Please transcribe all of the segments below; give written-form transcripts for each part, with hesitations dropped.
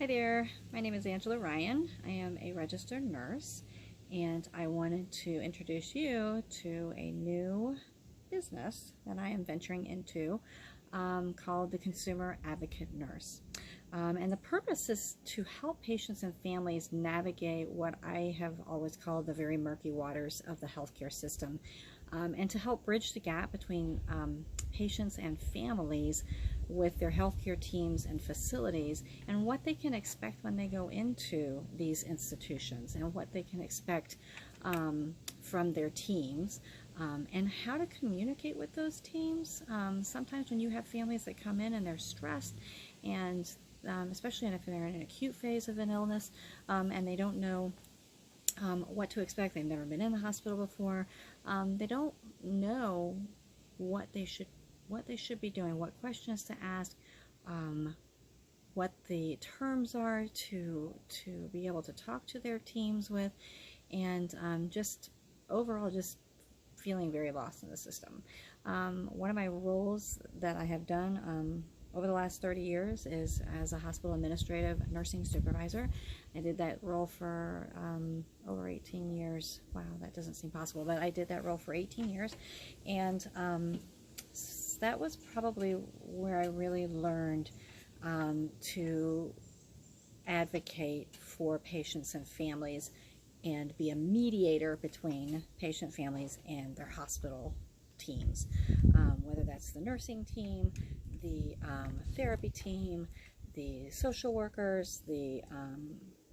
Hi there, my name is Angela Ryan. I am a registered nurse and I wanted to introduce you to a new business that I am venturing into called the Consumer Advocate Nurse. And the purpose is to help patients and families navigate what I have always called the very murky waters of the healthcare system, and to help bridge the gap between patients and families with their healthcare teams and facilities, and what they can expect when they go into these institutions, and what they can expect from their teams, and how to communicate with those teams. Sometimes when you have families that come in and they're stressed, and especially if they're in an acute phase of an illness, and they don't know what to expect. They've never been in the hospital before. They don't know what they should be doing, what questions to ask, what the terms are to be able to talk to their teams with, and just overall just feeling very lost in the system. One of my roles that I have done over the last 30 years is as a hospital administrative nursing supervisor. I did that role for over 18 years. Wow, that doesn't seem possible, but I did that role for 18 years. And that was probably where I really learned to advocate for patients and families and be a mediator between patient families and their hospital teams, whether that's the nursing team, the therapy team, the social workers, the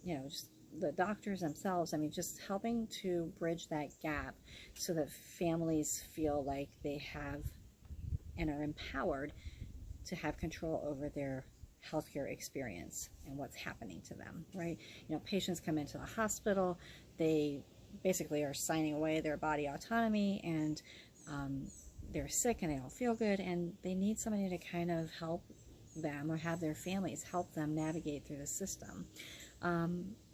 just the doctors themselves. I mean, just helping to bridge that gap so that families feel like they have and are empowered to have control over their healthcare experience and what's happening to them, right? Patients come into the hospital, they basically are signing away their body autonomy, and they're sick and they don't feel good, and they need somebody to kind of help them or have their families help them navigate through the system.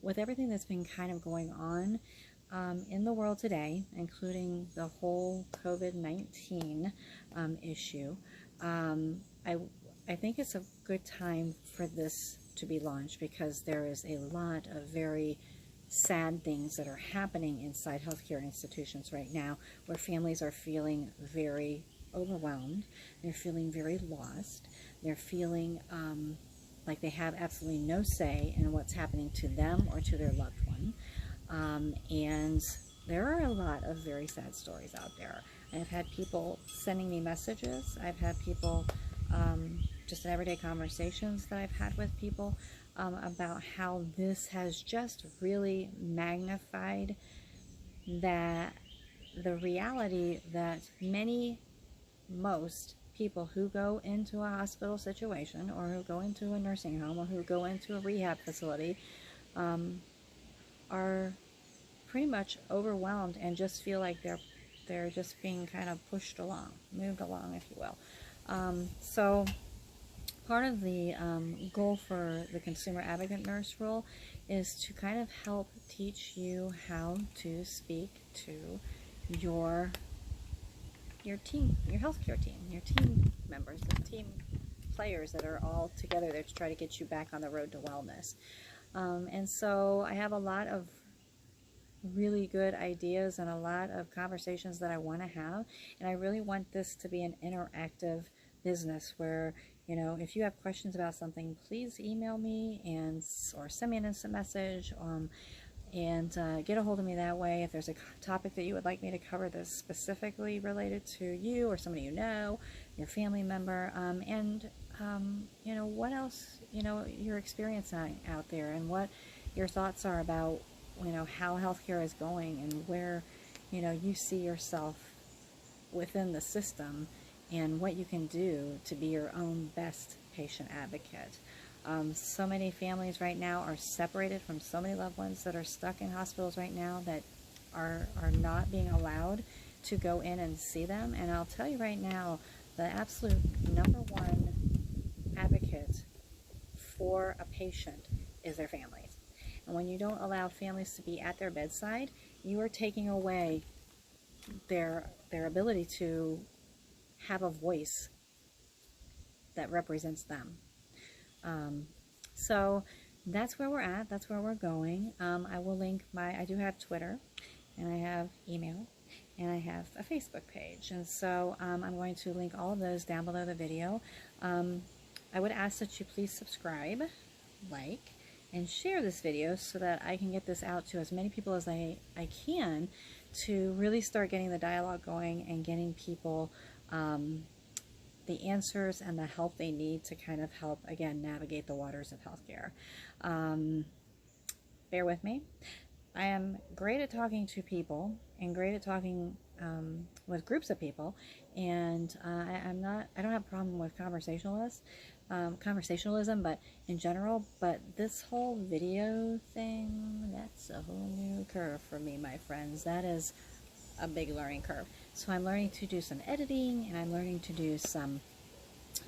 With everything that's been kind of going on in the world today, including the whole COVID-19 issue, I think it's a good time for this to be launched, because there is a lot of very sad things that are happening inside healthcare institutions right now, where families are feeling very overwhelmed, they're feeling very lost, they're feeling like they have absolutely no say in what's happening to them or to their loved one. And there are a lot of very sad stories out there. I've had people sending me messages. I've had people, just in everyday conversations that I've had with people, about how this has just really magnified the reality that most people who go into a hospital situation, or who go into a nursing home, or who go into a rehab facility, are pretty much overwhelmed and just feel like they're just being kind of pushed along, moved along, if you will. So part of the goal for the Consumer Advocate Nurse role is to kind of help teach you how to speak to your team, your healthcare team, your team members, the team players that are all together there to try to get you back on the road to wellness. And so I have a lot of really good ideas and a lot of conversations that I want to have, and I really want this to be an interactive business where, if you have questions about something, please email me or send me an instant message, and get a hold of me that way. If there's a topic that you would like me to cover that's specifically related to you or somebody your family member, and what else you're experiencing out there, and what your thoughts are about how healthcare is going, and where you see yourself within the system, and what you can do to be your own best patient advocate. So many families right now are separated from so many loved ones that are stuck in hospitals right now, that are not being allowed to go in and see them. And I'll tell you right now, the absolute number one advocate for a patient is their families. And when you don't allow families to be at their bedside, you are taking away their ability to have a voice that represents them. So that's where we're at. That's where we're going. I will link I do have Twitter, and I have email, and I have a Facebook page. And so I'm going to link all of those down below the video. I would ask that you please subscribe, like, and share this video so that I can get this out to as many people as I can to really start getting the dialogue going and getting people the answers and the help they need to kind of help, again, navigate the waters of healthcare. Bear with me. I am great at talking to people and great at talking with groups of people, and I don't have a problem with conversationalism, but in general. But this whole video thing, that's a whole new curve for me, my friends. That is a big learning curve. So I'm learning to do some editing, and I'm learning to do some,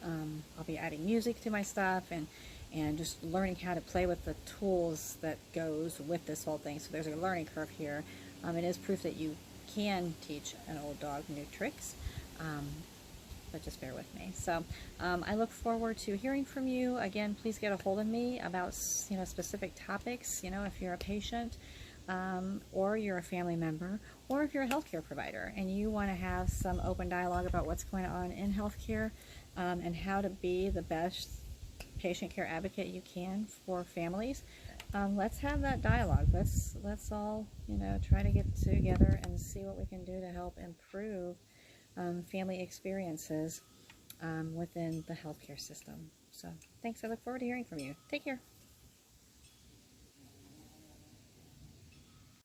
I'll be adding music to my stuff, and just learning how to play with the tools that goes with this whole thing. So there's a learning curve here. It is proof that you can teach an old dog new tricks, but just bear with me. So I look forward to hearing from you. Again, please get a hold of me about specific topics. If you're a patient, or you're a family member, or if you're a healthcare provider and you want to have some open dialogue about what's going on in healthcare, and how to be the best patient care advocate you can for families, let's have that dialogue. Let's all try to get together and see what we can do to help improve family experiences within the healthcare system. So thanks. I look forward to hearing from you. Take care.